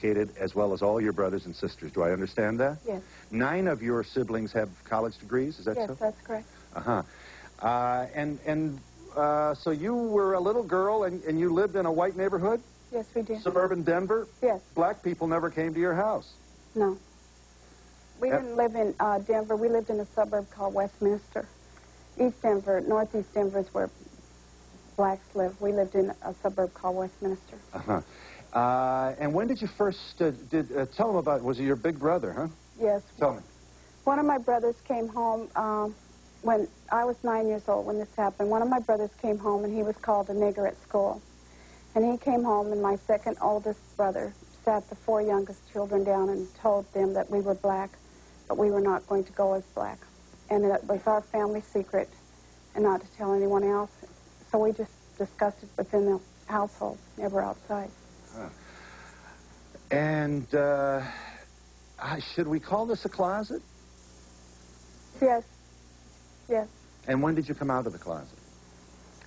as well as all your brothers and sisters. Do I understand that? Yes. 9 of your siblings have college degrees, is that so? Yes, that's correct. Uh-huh. So you were a little girl and you lived in a white neighborhood? Yes, we did. Suburban Denver? Yes. Black people never came to your house? No. We didn't live in Denver. We lived in a suburb called Westminster. East Denver, northeast Denver is where blacks live. We lived in a suburb called Westminster. Uh-huh. And when did you first, tell them about, was it your big brother, huh? Yes. Tell me. One of my brothers came home when I was 9 years old when this happened. One of my brothers came home and he was called a nigger at school. And he came home and my second oldest brother sat the 4 youngest children down and told them that we were black, but we were not going to go as black. And it was our family secret and not to tell anyone else. So we just discussed it within the household, never outside. And should we call this a closet? Yes. Yes. And when did you come out of the closet?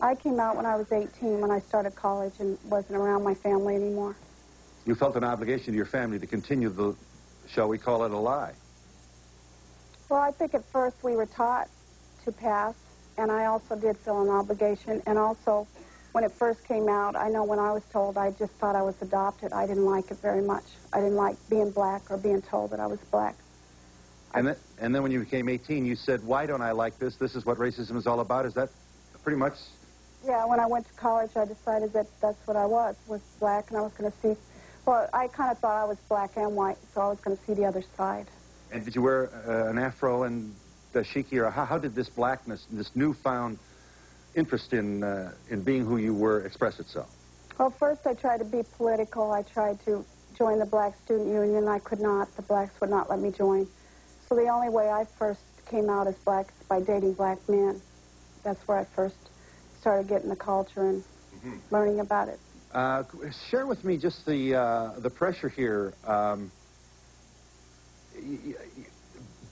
I came out when I was 18, when I started college and wasn't around my family anymore. You felt an obligation to your family to continue the, shall we call it a lie? Well, I think at first we were taught to pass, and I also did feel an obligation. And also, when it first came out, I know when I was told, I just thought I was adopted. I didn't like it very much. I didn't like being black or being told that I was black. And then when you became 18, you said, why don't I like this? This is what racism is all about. Is that pretty much? Yeah, when I went to college, I decided that that's what I was black, and I was going to see, well, I kind of thought I was black and white, so I was going to see the other side. And did you wear an afro and dashiki, or how did this blackness, this newfound interest in being who you were express itself? Well, first I tried to be political. I tried to join the Black Student Union. I could not. The blacks would not let me join. So the only way I first came out as black is by dating black men. That's where I first started getting the culture and learning about it. Share with me just the pressure here.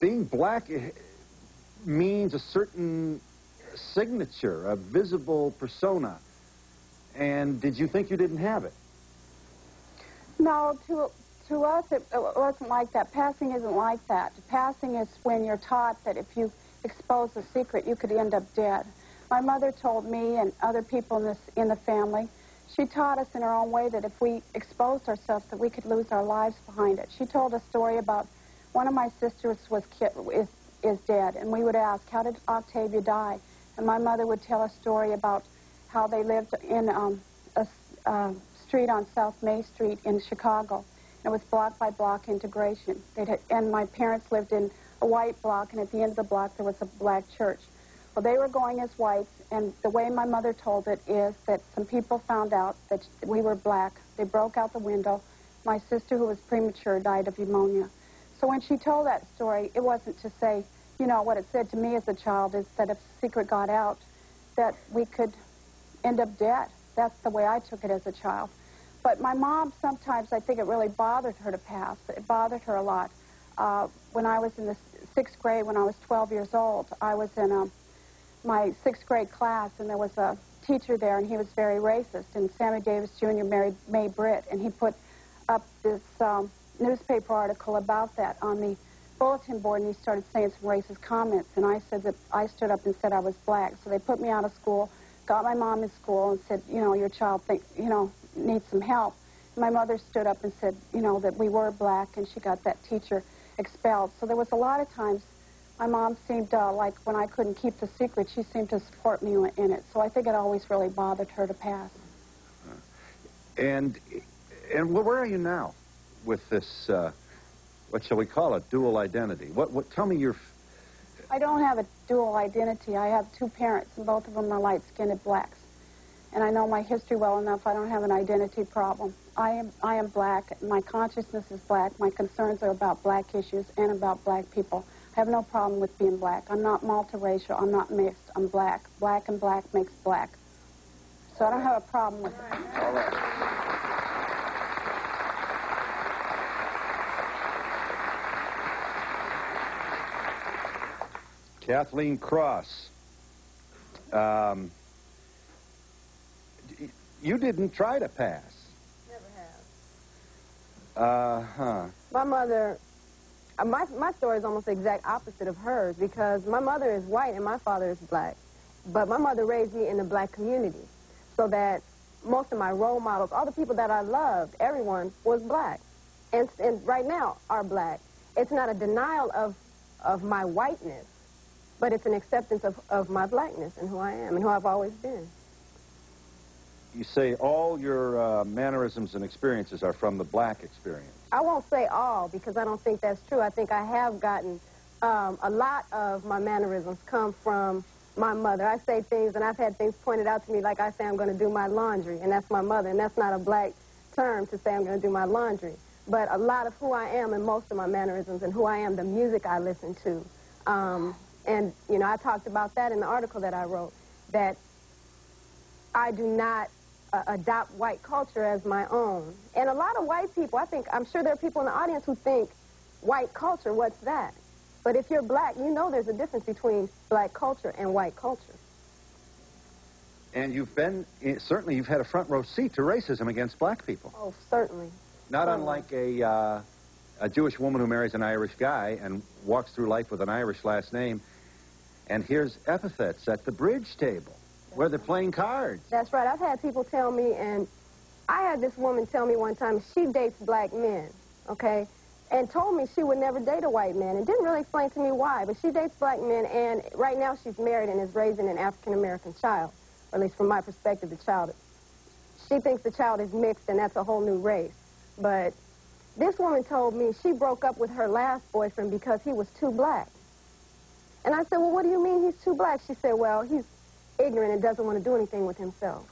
Being black means a certain signature, a visible persona. And did you think you didn't have it? No, to us it wasn't like that. Passing isn't like that. Passing is when you're taught that if you expose a secret, you could end up dead. My mother told me and other people in the family, she taught us in her own way that if we exposed ourselves, that we could lose our lives behind it. She told a story about one of my sisters is dead, and we would ask, how did Octavia die? And my mother would tell a story about how they lived in a street on South May Street in Chicago. It was block by block integration. And my parents lived in a white block, and at the end of the block there was a black church. Well, they were going as whites, and the way my mother told it is that some people found out that we were black. They broke out the window. My sister, who was premature, died of pneumonia. So when she told that story, it wasn't to say, you know, what it said to me as a child is that if the secret got out, that we could end up dead. That's the way I took it as a child. But my mom, sometimes I think it really bothered her to pass. It bothered her a lot. When I was in the 6th grade, when I was 12 years old, I was in my 6th grade class, and there was a teacher there, and he was very racist. And Sammy Davis Jr. married Mae Britt, and he put up this newspaper article about that on the bulletin board, and he started saying some racist comments. And I said that I stood up and said I was black. So they put me out of school, got my mom in school, and said, you know, your child needs some help. And my mother stood up and said, you know, that we were black, and she got that teacher expelled. So there was a lot of times my mom seemed like when I couldn't keep the secret, she seemed to support me in it. So I think it always really bothered her to pass. And where are you now with this, what shall we call it, dual identity? Tell me your... I don't have a dual identity. I have 2 parents, and both of them are light-skinned blacks. And I know my history well enough. I don't have an identity problem. I am black. My consciousness is black. My concerns are about black issues and about black people. I have no problem with being black. I'm not multiracial. I'm not mixed. I'm black. Black and black makes black. So I don't have a problem with it. All right. Kathleen Cross. You didn't try to pass. Never have. My mother, my story is almost the exact opposite of hers because my mother is white and my father is black. But my mother raised me in the black community so that most of my role models, all the people that I loved, everyone was black. And right now are black. It's not a denial of my whiteness, but it's an acceptance of my blackness and who I am and who I've always been. You say all your mannerisms and experiences are from the black experience. I won't say all because I don't think that's true. I think I have gotten a lot of my mannerisms come from my mother. I say things and I've had things pointed out to me like I say I'm going to do my laundry, and that's my mother, and that's not a black term to say I'm going to do my laundry. But a lot of who I am and most of my mannerisms and who I am, the music I listen to. And, you know, I talked about that in the article that I wrote, that I do not adopt white culture as my own. And a lot of white people, I'm sure there are people in the audience who think, white culture, what's that? But if you're black, you know there's a difference between black culture and white culture. And you've been, certainly you've had a front row seat to racism against black people. Oh, certainly. Not unlike a Jewish woman who marries an Irish guy and walks through life with an Irish last name and hears epithets at the bridge table where they're playing cards. That's right. I've had people tell me, and I had this woman tell me one time she dates black men, okay, and told me she would never date a white man and didn't really explain to me why, but she dates black men, and right now she's married and is raising an African-American child, or at least from my perspective, the child. She thinks the child is mixed, and that's a whole new race. But this woman told me she broke up with her last boyfriend because he was too black. And I said, well, what do you mean he's too black? She said, well, he's ignorant and doesn't want to do anything with himself.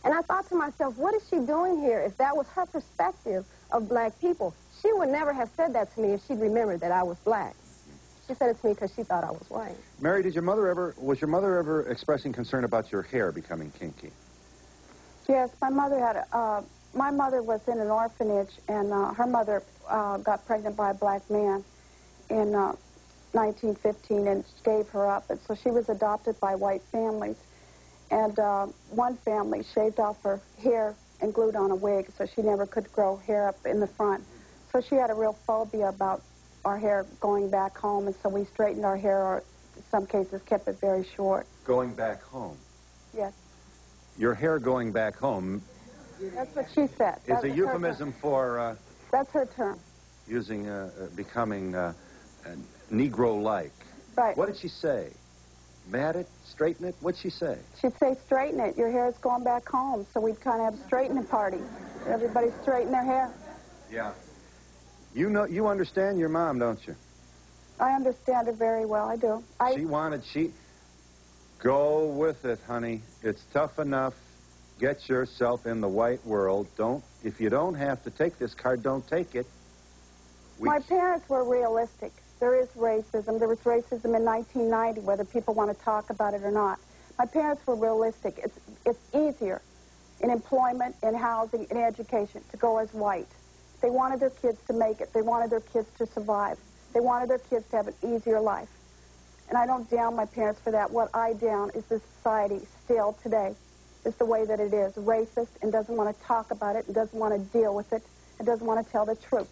And I thought to myself, what is she doing here? If that was her perspective of black people, she would never have said that to me if she'd remembered that I was black. She said it to me because she thought I was white. Mary, was your mother ever expressing concern about your hair becoming kinky? Yes, my mother was in an orphanage, and her mother got pregnant by a black man in 1915 and gave her up. And so she was adopted by white families. And one family shaved off her hair and glued on a wig, so she never could grow hair up in the front. So she had a real phobia about our hair going back home, and so we straightened our hair, or in some cases kept it very short. Going back home? Yes. Your hair going back home... That's what she said. It's a euphemism for... That's her term. Using, becoming Negro-like. Right. What did she say? Mat it? Straighten it? What'd she say? She'd say, straighten it. Your hair is going back home. So we'd kind of have a straightening party. Everybody straighten their hair. Yeah. You understand your mom, don't you? I understand her very well. I do. Go with it, honey. It's tough enough. Get yourself in the white world. If you don't have to take this card, don't take it. My parents were realistic. There is racism. There was racism in 1990, whether people want to talk about it or not. My parents were realistic. It's easier in employment, in housing, in education to go as white. They wanted their kids to make it. They wanted their kids to survive. They wanted their kids to have an easier life. And I don't down my parents for that. What I down is this society still today is the way that it is, racist, and doesn't want to talk about it, and doesn't want to deal with it, and doesn't want to tell the truth.